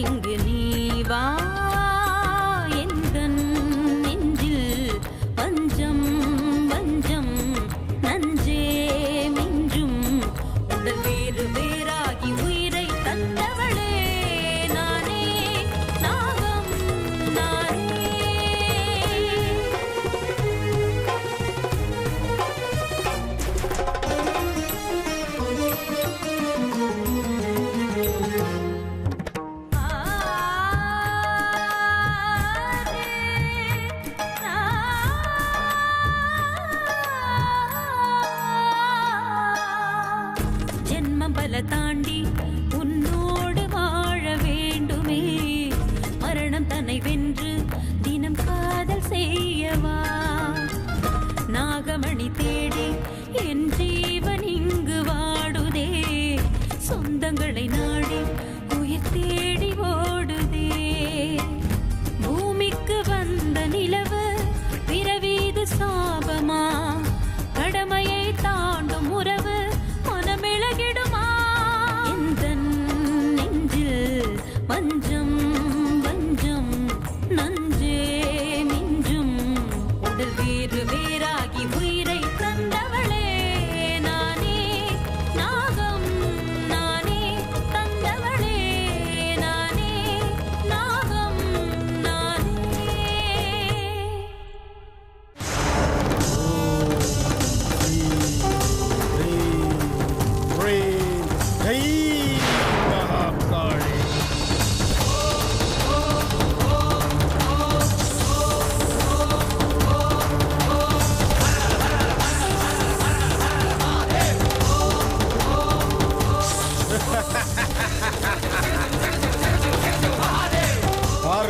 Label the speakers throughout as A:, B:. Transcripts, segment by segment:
A: இங்கு நீ வா எந்தன் நெஞ்சில் பஞ்சம் வஞ்சம் நஞ்சே மிஞ்சும் உடல் வேறு வேறாகி உயிரை தந்தவளே நானே நாகம் நானே. ஜென்மம் பல தாண்டி உன்னோடு வாழ வேண்டுமே மரணம் தன்னை வென்று தினம் காதல் செய்யவா நாகமணி தேடி என் ஜீவன் இங்கு வாடுதே சொந்தங்களை நாடி உயிர் தேடி ஓடுதே பூமிக்கு வந்த நிலவு பிறவீது சாபமா கடமையை தாண்டும் உறவு மனமிளகிடுமா எந்தன் நெஞ்சில் வஞ்சம் வஞ்சம் நஞ்சே மிஞ்சும் உடல் வேறு வேறாகி உயிரை தந்தவளே நானே நாகம் நானே தந்தவளே நானே நாகம் நானே.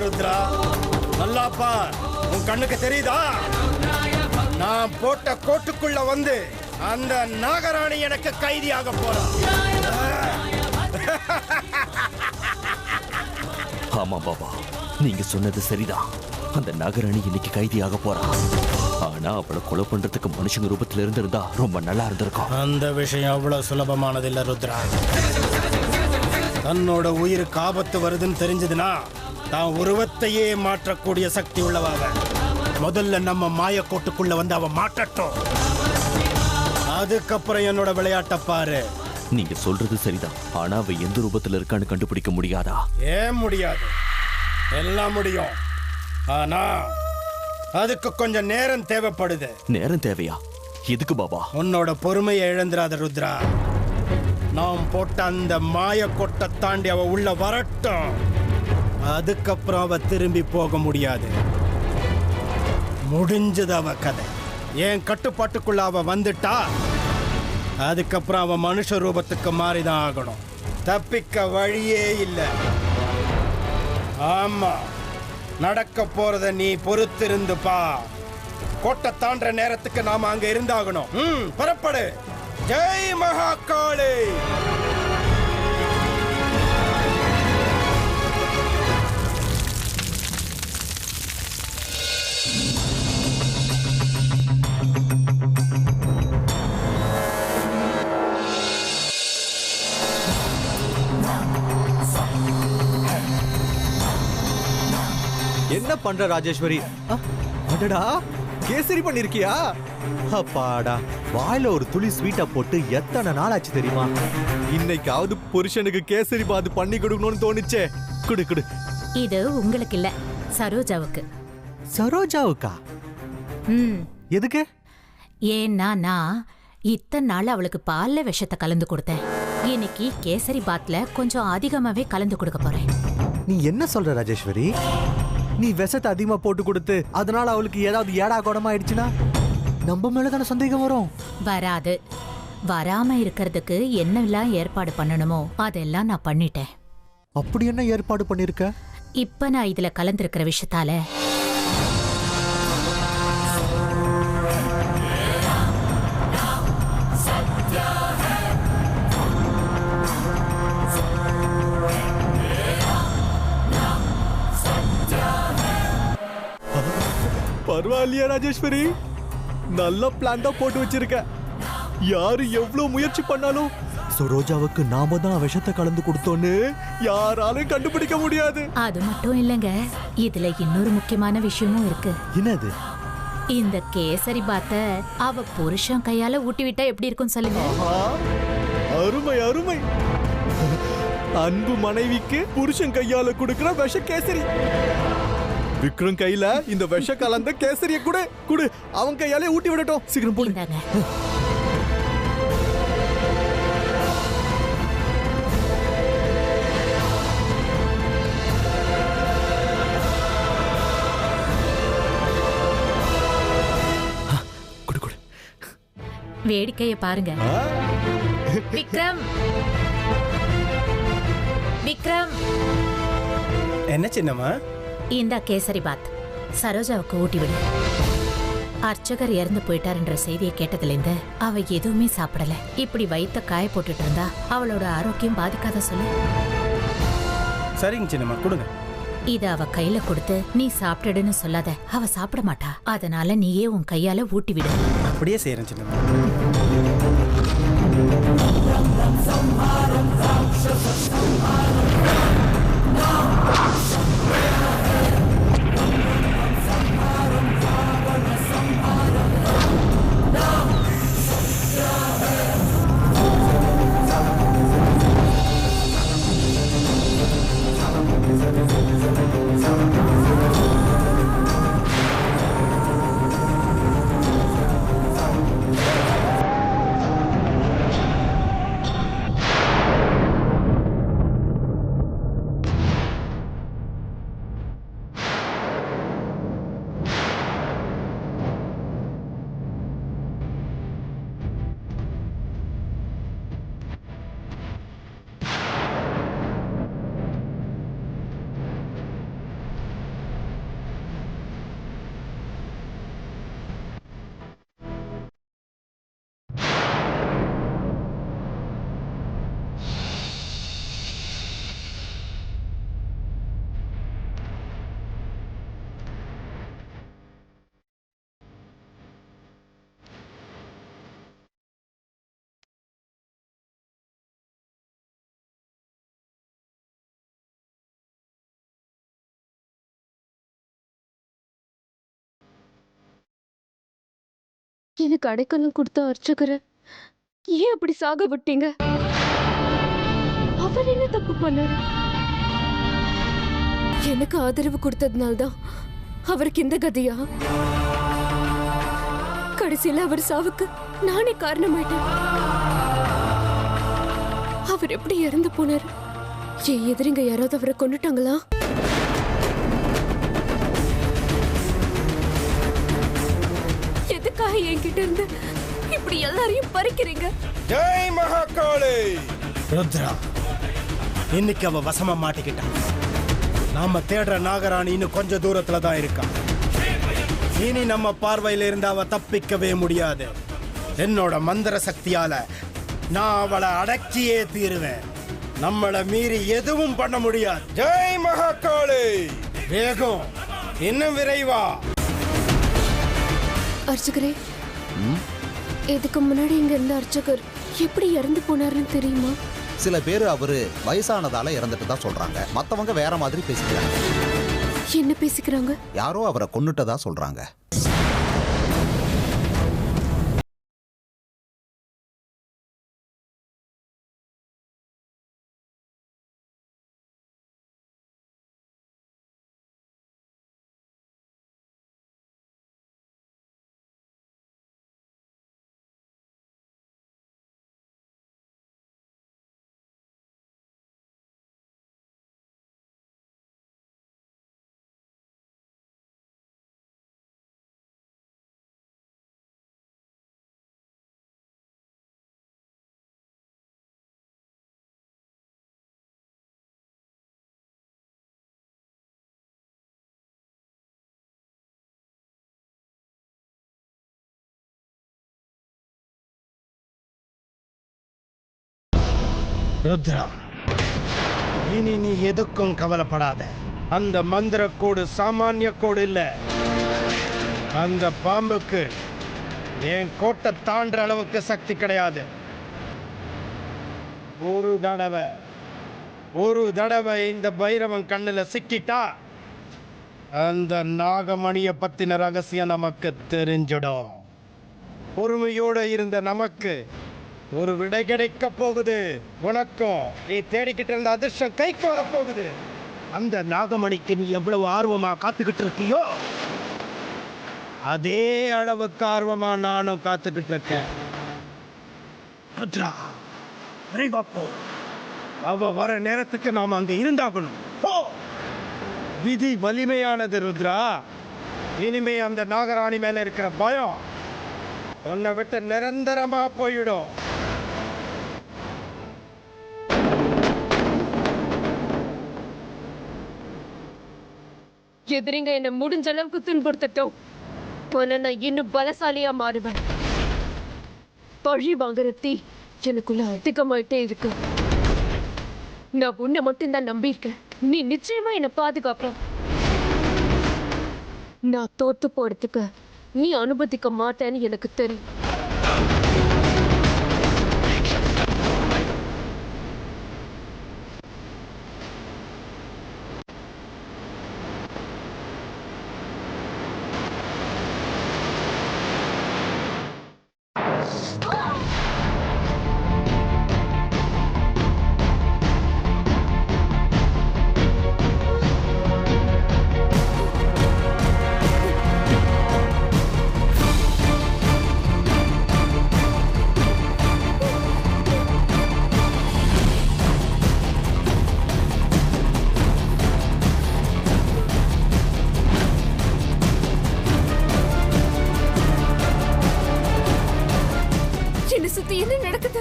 B: ருத்ரா நல்லா பார், உன் கண்ணுக்கு தெரியுதா? நான் போட்ட கோட்டுக்குள்ள வந்து அந்த நாகராணி எனக்கு கைதியாக போறா.
C: ஆமா பாபா, நீங்க சொன்னது சரிதான். அந்த நாகராணி இன்னைக்கு கைதியாக போறா. ஆனா அவளை கொலை பண்றதுக்கு மனுஷங்க ரூபத்துல இருந்திருந்தா ரொம்ப நல்லா இருந்திருக்கும்.
B: அந்த விஷயம் அவ்வளவு சுலபமானது இல்ல ருத்ரா. தன்னோட உயிருக்கு ஆபத்து வருதுன்னு தெரிஞ்சதுன்னா தான் உருவத்தையே மாற்றக்கூடிய சக்தி உள்ளவாக. முதல்ல நம்ம மாயக்கோட்டுக்குள்ள வந்து அவ மாட்டட்டும், அதுக்கப்புறம் என்னோட விளையாட்ட பாரு.
C: நீங்க சொல்றது சரிதான். ஆனா அவ எந்த ரூபத்துல இருக்கான்னு கண்டுபிடிக்க முடியாதா?
B: ஏன் முடியாது? எல்லாம் முடியும். ஆனா அதுக்கு கொஞ்சம் நேரம் தேவைப்படுது.
C: நேரம் தேவையா? எதுக்கு பாபா?
B: உன்னோட பொறுமையை இழந்துராத ருத்ரா. நாம் போட்ட அந்த மாயக்கோட்டை தாண்டி அவ உள்ள வரட்டும், அதுக்கப்புறம் அவ திரும்பி போக முடியாது. முடிஞ்சது அவ கதை. என் கட்டுப்பாட்டுக்குள்ள அவ வந்துட்டா அதுக்கப்புறம் அவ மனுஷ ரூபத்துக்கு மாறிதான் ஆகணும். தப்பிக்க வழியே இல்லை. ஆமா, நடக்க போறத நீ பொறுத்திருந்து பா. கோட்டை தாண்டுற நேரத்துக்கு நாம அங்க இருந்தாகணும். புறப்படு. ஜெய் மகாகாளி.
D: என்ன பண்ற ராஜேஸ்வரி? அடடா, கேசரி பண்ணிருக்கியா? அப்பாடா, வாயில ஒரு துளி ஸ்வீட்டா போட்டு எத்தனை நாள் ஆச்சு தெரியுமா? இன்னைக்காவது புருஷனுக்கு கேசரி பாது பண்ணி கொடுக்கணும்னு தோணுச்சே. குடு குடு.
A: இது உங்களுக்கு இல்ல, சரோஜாவுக்கு.
D: சரோஜாவுக்கா? எதுக்கு?
A: ஏன்னா நான் இத்தனை நாள் அவளுக்கு பால்ல விஷத்தை கலந்து கொடுத்தேன். இன்னைக்கு கேசரி பாத்ல கொஞ்சம் அதிகமாவே கலந்து கொடுக்க போறேன்.
D: நீ என்ன சொல்ற ராஜேஸ்வரி? நீ விஷத்தை அதிகமா போட்டு கொடுத்து அதனால அவளுக்கு ஏதாவது ஏடா குடமா ஆயிடுச்சுன்னா நம்ம மேலதான சந்தேகம் வரும்.
A: வராது. வராம இருக்கிறதுக்கு என்னெல்லாம் ஏற்பாடு பண்ணணுமோ அதெல்லாம் நான் பண்ணிட்டேன்.
D: அப்படி என்ன ஏற்பாடு பண்ணிருக்க?
A: இப்ப நான் இதுல கலந்திருக்கிற விஷயத்தால
D: பரவாயில்லையா ராஜேஸ்வரி? நல்ல பிளான் தான் போட்டு வச்சிருக்க. யாரு எவ்வளவு முயற்சி பண்ணாலும் சரோஜாவுக்கு நாம தான் விஷத்தை கலந்து கொடுத்தோன்னு யாராலும் கண்டுபிடிக்க முடியாது.
A: அது மட்டும் இல்லைங்க, இதுல இன்னொரு முக்கியமான விஷயமும் இருக்கு.
D: என்னது?
A: இந்த கேசரி பாத்த அவ புருஷன் கையால ஊட்டி விட்டா எப்படி இருக்கும் சொல்லுங்க.
D: அருமை அருமை. அன்பு மனைவிக்கு புருஷன் கையால கொடுக்கிற விஷ கேசரி. விக்ரம் கையில இந்த விஷ கலந்த கேசரிய குடு. அவன் கையாலே ஊட்டி விடட்டும். சீக்கிரம் போடு.
A: இந்தாங்க. வேடிக்கைய பாருங்க. விக்ரம், விக்ரம்.
B: என்ன சின்னம்மா?
A: இந்த கேசரி பாத் சரோஜாவுக்கு ஊட்டி விடு. அர்ச்சகர் இறந்து போயிட்டாருன்ற செய்தியை கேட்டதுலேருந்து அவ எதுவுமே சாப்பிடல. இப்படி வயித்த காய போட்டுட்டு இருந்தா அவளோட ஆரோக்கியம் பாதிக்காத சொல்லு.
B: சரிங்க சின்னம்மா, கொடுங்க.
A: இத அவ கையில கொடுத்து நீ சாப்பிட்டுடுன்னு சொல்லாத, அவ சாப்பிட மாட்டா. அதனால நீயே உன் கையால ஊட்டி விடு.
B: அப்படியே செய்யறேன் சின்னம்மா.
E: எனக்கு அடைக்கலம் கொடுத்த அர்ச்சகரை ஏன் அப்படி சாக விட்டீங்க? அவர் என்ன தப்பு பண்ணாரு? எனக்கு ஆதரவு கொடுத்ததுனால்தான் அவருக்கு இந்த கதியா? கடைசியில அவர் சாவுக்கு நானே காரணமாயிட்டேன். அவர் எப்படி இறந்து போனாரு? என் எதிரிங்க யாராவது அவரை கொண்டுட்டாங்களா? எதுக்காக என்கிட்ட இருந்து இப்படி எல்லாரையும் பறிக்கிறீங்க?
B: ஜெய் மகாகாளி. ருத்ரா, இன்னைக்கு அவ வசமா மாட்டிக்கிட்டான். நாம தேடுற நாகராணி இன்னும் கொஞ்ச தூரத்துல தான் இருக்கா. இனி நம்ம பார்வையில இருந்து அவ தப்பிக்கவே முடியாது. என்னோட மந்திர சக்தியால நான் அவளை அடக்கியே தீருவேன். நம்மள மீறி எதுவும் பண்ண முடியாது. ஜெய் மகாகாளி. வேகம், இன்னும் விரைவா.
E: அர்ச்சகரே, இதுக்கு முன்னாடி இங்க இருந்த அர்ச்சகர் எப்படி இறந்து போனாருன்னு தெரியுமா?
F: சில பேர் அவரு வயசானதால இறந்துட்டு தான் சொல்றாங்க. மத்தவங்க வேற மாதிரி பேசிக்கிறாங்க.
E: என்ன பேசிக்கிறாங்க?
F: யாரோ அவரை கொன்னுட்டதா சொல்றாங்க.
B: ருத்ரா, இனி நீ எதுக்கும் கவலைப்படாத. அந்த மந்திர கோடு சாமானிய கோடு இல்ல. அந்த பாம்புக்கு என் கோட்டை தாண்டுற அளவுக்கு சக்தி கிடையாது. ஒரு தடவை இந்த பைரவன் கண்ணுல சிக்கிட்டா அந்த நாகமணியை பத்தின ரகசியம் நமக்கு தெரிஞ்சிடும். பொறுமையோட இருந்த நமக்கு ஒரு விடை கிடைக்க போகுது. உனக்கும் நீ தேடிக்கிட்டு இருந்த அதிர்ஷ்டம் கைக்கு வர போகுது. அந்த நாகமணிக்கு நீ எவ்வளவு ஆர்வமா காத்துக்கிட்டு இருக்கியோ அதே அளவுக்கு ஆர்வமா நானும் காத்துக்கிட்டு இருக்கேன். அவ வர நேரத்துக்கு நாம அங்க இருந்தாகணும். விதி வலிமையானது ருத்ரா. இனிமே அந்த நாகராணி மேல இருக்கிற பயம் உன்னை விட்டு நிரந்தரமா போயிடும்.
E: எதிரிங்க என்ன முடிஞ்ச அளவுக்கு துன்புறுத்தட்டும். நான் இன்னும் பலசாலியா மாறுவேன். பழி வாங்குற தீ எனக்குள்ள அதிகமாயிட்டே இருக்கு. நான் உன்னை மட்டும்தான் நம்பியிருக்கேன். நீ நிச்சயமா என்னை பாதுகாப்ப. நான் தோத்து போறதுக்கு நீ அனுமதிக்க மாட்டேன்னு எனக்கு தெரியும். என்ன நடக்குது?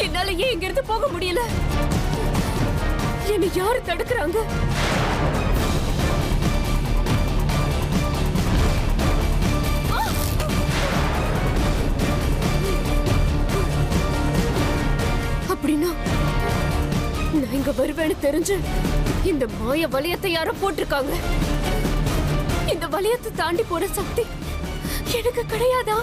E: என்னால ஏன் இங்க இருந்து போக முடியல? என்னை யாரு தடுக்கிறாங்க? அப்படின்னா நான் இங்க வருவேன்னு தெரிஞ்சு இந்த மாய வளையத்தை யாரோ போட்டிருக்காங்க. இந்த வளையத்தை தாண்டி போற சக்தி எனக்கு கிடையாதா?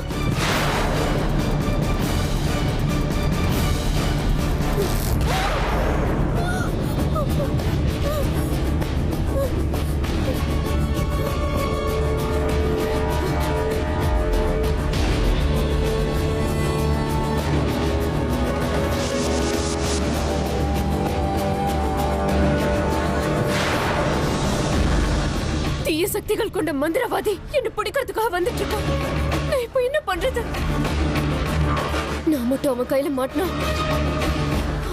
E: தீய சக்திகள் கொண்ட மந்திரவாதி என்ன பிடிக்கிறதுக்காக வந்துட்டு இருக்கான். நான் இப்ப என்ன பண்றது? நான் மட்டும் அவன் கையில மாட்டினா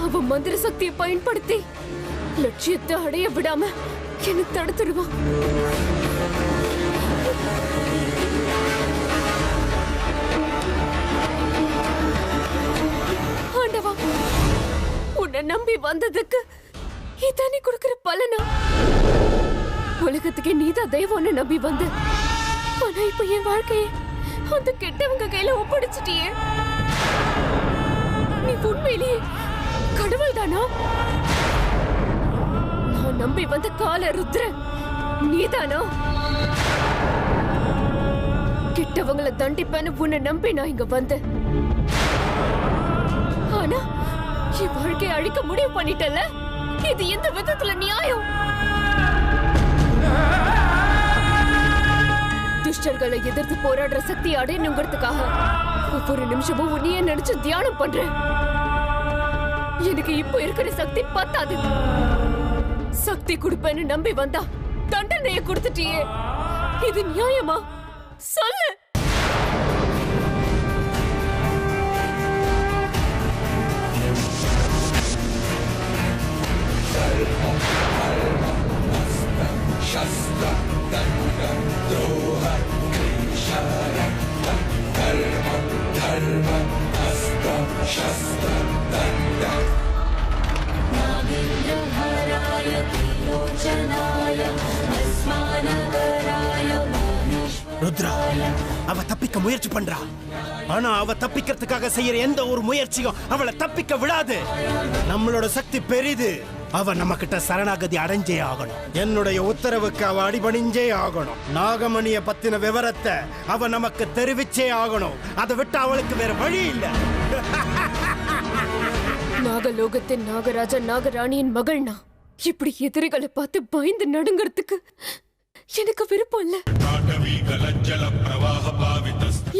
E: அவன் மந்திர சக்தியை பயன்படுத்தி லட்சியத்தை அடைய விடாம என்ன தடுத்துடுவான். ஆண்டவா, உன்னை நம்பி வந்ததுக்கு இதானே கொடுக்கிற பலனா? உலகத்துக்கே நீதான் தெய்வம்னு நம்பி வந்த. ஆனா இப்ப என் வாழ்க்கையை அந்த கெட்டவங்க கையில ஒப்படைச்சிட்டியே. நீ உண்மையிலேயே கடவுள் தானா? நான் நம்பி வந்த கால ருத்ர நீதானா? கெட்டவங்களை தண்டிப்பேன்னு உன்னை நம்பி நான் இங்க வந்தேன். ஆனா என் வாழ்க்கையை அழிக்க முடிவு பண்ணிட்டல. இது எந்த விதத்துல நியாயம்? துஷ்டர்களை எதிர்த்து போராடுற சக்தி அடையணுங்கிறதுக்காக ஒவ்வொரு நிமிஷமும் உன்னையே நினைச்சு தியானம் பண்றேன். எனக்கு இப்ப இருக்கிற சக்தி பத்தாது. சக்தி கொடுப்பேன்னு நம்பி வந்தா தண்டனையை கொடுத்துட்டியே. இது நியாயமா? சொல்லு.
B: ருத்ரா, அவ தப்பிக்க முயற்சி பண்றா. ஆனா அவ தப்பிக்கிறதுக்காக செய்யற எந்த ஒரு முயற்சியும் அவளை தப்பிக்க விடாது. நம்மளோட சக்தி பெரிது. அவ நம்ம கிட்ட சரணாகதி அடைஞ்சே ஆகணும். என்னுடைய உத்தரவுக்கு அவ அடிபணிஞ்சே ஆகணும். நாகமணிய பத்தின விவரத்தை அவ நமக்கு தெரிவிச்சே ஆகணும். அதை விட்டு அவளுக்கு வேற வழி இல்லை.
E: நாகலோகத்தின் நாகராஜா நாகராணியின் மகள்னா இப்படி எதிரிகளை பார்த்து பயந்து நடுங்கிறதுக்கு எனக்கு விருப்பம் இல்ல.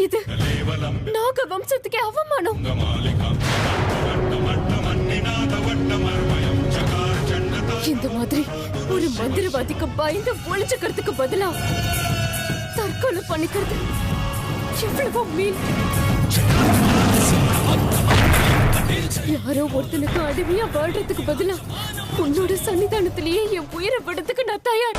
E: இது நாக வம்சத்துக்கே அவமானம். இந்த மாதிரி ஒரு மந்திரவாதிக்கு பயந்து ஒழிச்சுக்கிறதுக்கு பதிலா தற்கொலை பண்ணிக்கிறது எவ்வளவோ மீன். யாரோ ஒருத்தனுக்கு அடிமையா வாழ்றதுக்கு பதிலா உன்னோட சன்னிதானத்திலேயே என் உயிரை விடத்துக்கு நான் தயார்.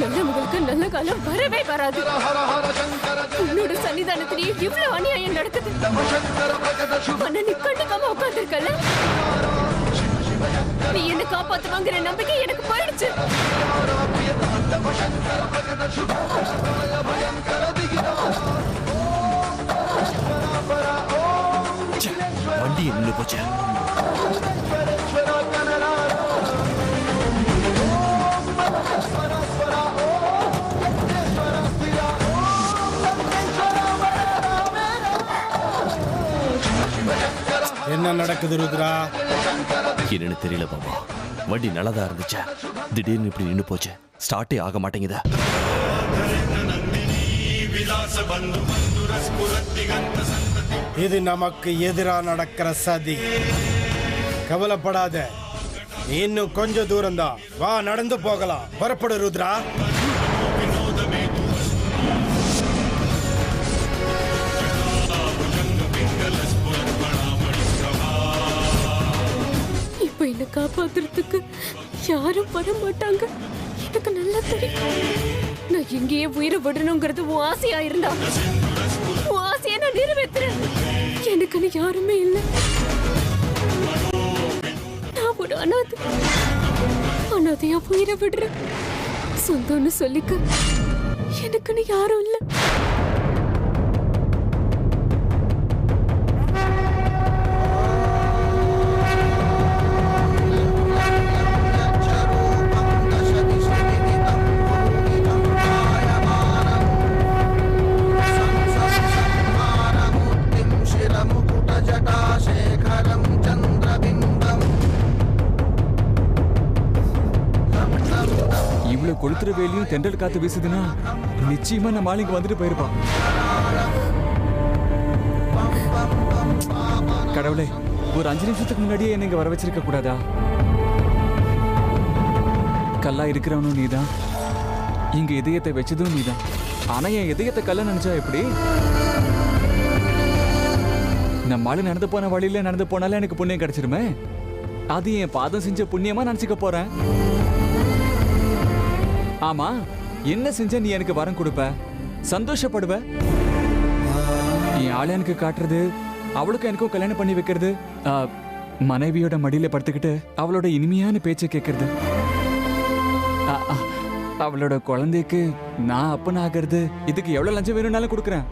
E: நல்லவங்களுக்கு நல்ல காலம் வரவே வராது. உன்னோட சன்னிதானத்திலேயே இவ்வளவு அநியாயம் நடக்குது. ஆனா நீ கண்டுக்காம உட்கார்ந்திருக்கல. நீ என்ன காப்பாத்துவாங்கிற நம்பிக்கை எனக்கு போயிடுச்சு.
C: வண்டி நின்று போச்சு.
B: என்ன நடக்குது ருத்ரா?
C: என்னன்னு தெரியல பாபா. வண்டி நல்லதா இருந்துச்சு, திடீர்னு இப்படி நின்று போச்சு. ஸ்டார்ட்டே ஆக மாட்டேங்குதா?
B: இது நமக்கு எதிரா நடக்கிற சதி. கவலைப்படாத, இன்னும் கொஞ்சம் தூரம் தான். வா, நடந்து போகலாம். புறப்படு ருத்ரா.
E: இப்ப என்ன காப்பாத்துறதுக்கு யாரும் வர மாட்டாங்க. எனக்கு நல்லா தெரியும். நான் எங்கேயே உயிரை விடணுங்கிறது உன் ஆசையா இருந்தா உன் ஆசையை நான் நிறைவேற்றுறேன். எனக்குன்னு யாருமே இல்லை. நான் ஒரு அனாதையா உயிரை விடுறேன். சொந்தம்னு சொல்லிக்க எனக்குன்னு யாரும் இல்லை.
G: கொளுத்துற வேலையும் தென்றல் காத்து வீசுதுன்னா நிச்சயமா நம்ம ஆளுங்க வந்துட்டு போயிருப்பான். கடவுளே, ஒரு 5 நிமிஷத்துக்கு முன்னாடியே என்ன இங்க வர வச்சிருக்க கூடாதா? கல்லா இருக்கிறவனும் நீதான், இங்க இதயத்தை வச்சதும் நீதான். ஆனா என் இதயத்தை கல்ல நினைச்சா எப்படி? நம்ம ஆளு நடந்து போன வழியில நடந்து போனாலே எனக்கு புண்ணியம் கிடைச்சிருமே. அது என் பாதம் செஞ்ச புண்ணியமா நினைச்சுக்க போறேன். ஆமா, என்ன செஞ்ச நீ எனக்கு வரம் கொடுப்ப, சந்தோஷப்படுவ? என் ஆளு எனக்கு காட்டுறது, அவளுக்கும் எனக்கும் கல்யாணம் பண்ணி வைக்கிறது, மனைவியோட மடியில படுத்துக்கிட்டு அவளோட இனிமையான பேச்சை கேட்கறது, அவளோட குழந்தைக்கு நான் அப்பன் ஆகிறது, இதுக்கு எவ்வளவு லஞ்சம் வேணும்னாலும் கொடுக்குறேன்.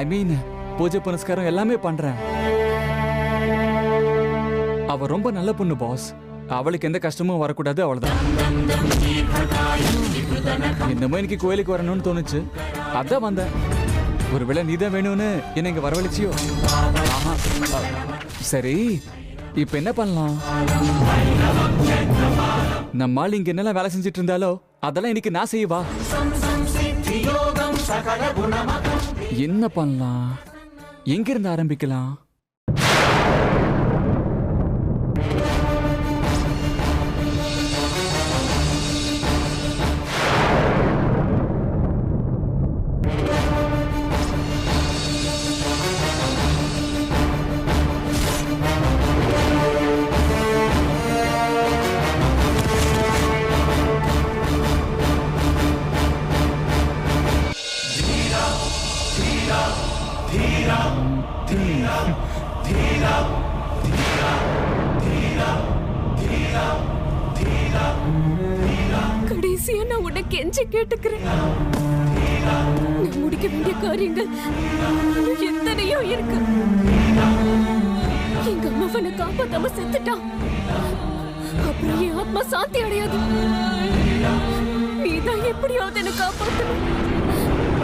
G: ஐ மீன் பூஜை புனஸ்காரம் எல்லாமே பண்றேன். அவ ரொம்ப நல்ல பொண்ணு பாஸ். அவளுக்கு எந்த கஷ்டமும் வரக்கூடாது, அவ்வளவுதான். என்னமோ எனக்கு கோயிலுக்கு வரணும்னு தோணுச்சு, அதான் வந்தேன். ஒருவேளை நீதான் வேணும்னு என்ன இங்க வரவழைச்சியோ? சரி, இப்ப என்ன பண்ணலாம்? நம்மால் இங்க என்னெல்லாம் வேலை செஞ்சிட்டு இருந்தாலோ அதெல்லாம் இன்னைக்கு நான் செய்வா. என்ன பண்ணலாம்? எங்கிருந்து ஆரம்பிக்கலாம்?
E: கடைசியா நான் உன்னை கெஞ்சி கேட்டுக்கிறேன். நான் முடிக்க வேண்டிய காரியங்கள் எத்தனையோ இருக்கு. எங்க அம்மாவை காப்பாத்தாம செத்துட்டான். அப்புறம் என் ஆத்மா சாந்தி அடையாது. நீதான் எப்படியாவது என்னை காப்பாத்தணும்.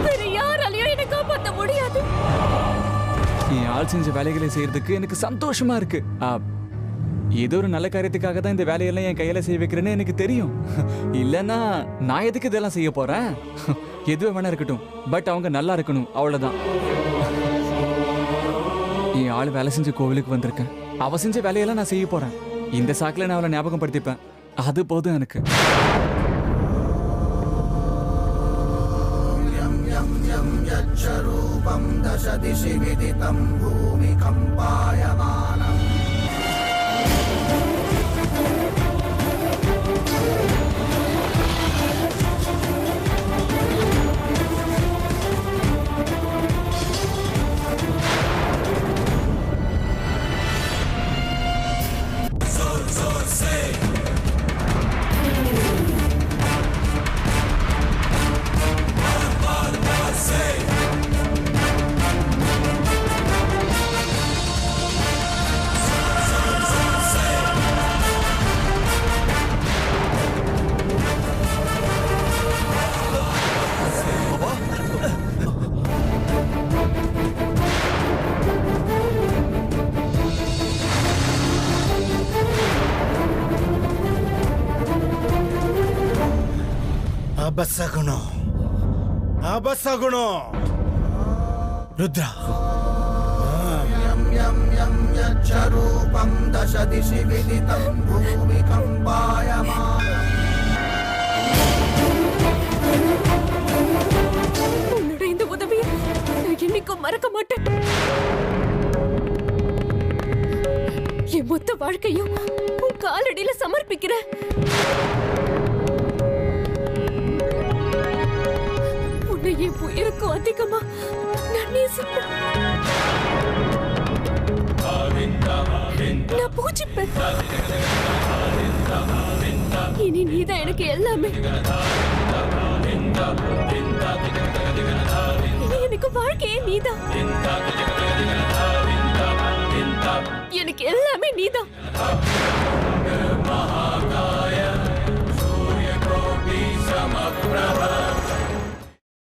E: வேற யாராலையும் என்னை காப்பாத்த முடியாது.
G: என் ஆள் செஞ்ச வேலைகளை செய்யறதுக்கு எனக்கு சந்தோஷமா இருக்கு. ஏதோ ஒரு நல்ல காரியத்துக்காக தான் இந்த வேலையெல்லாம் என் கையில செய்ய வைக்கிறேன்னு எனக்கு தெரியும். இல்லைன்னா நான் எதுக்கு இதெல்லாம் செய்ய போறேன்? எதுவே வேணா இருக்கட்டும், பட் அவங்க நல்லா இருக்கணும், அவ்வளவுதான். என் ஆள் வேலை செஞ்ச கோவிலுக்கு வந்திருக்கேன். அவ செஞ்ச வேலையெல்லாம் நான் செய்ய போறேன். இந்த சாக்கில நான் அவளை ஞாபகம் படுத்திப்பேன். அது போதும் எனக்கு.
B: அபசகுணம், அபசகுணம். ருத்ரா,
E: உன்னோட இந்த உதவியை நான் என்னைக்கும் மறக்க மாட்டேன். என் மொத்த வாழ்க்கையும் உன் காலடியில சமர்ப்பிக்கிறேன். என் உயிருக்கும் அதிகமா நான் நேசிப்பேன். நான் பூஜிப்பேன். இனி நீதான் எனக்கு எல்லாமே. இனி எனக்கு வாழ்க்கையே நீதான். எனக்கு எல்லாமே நீதான்.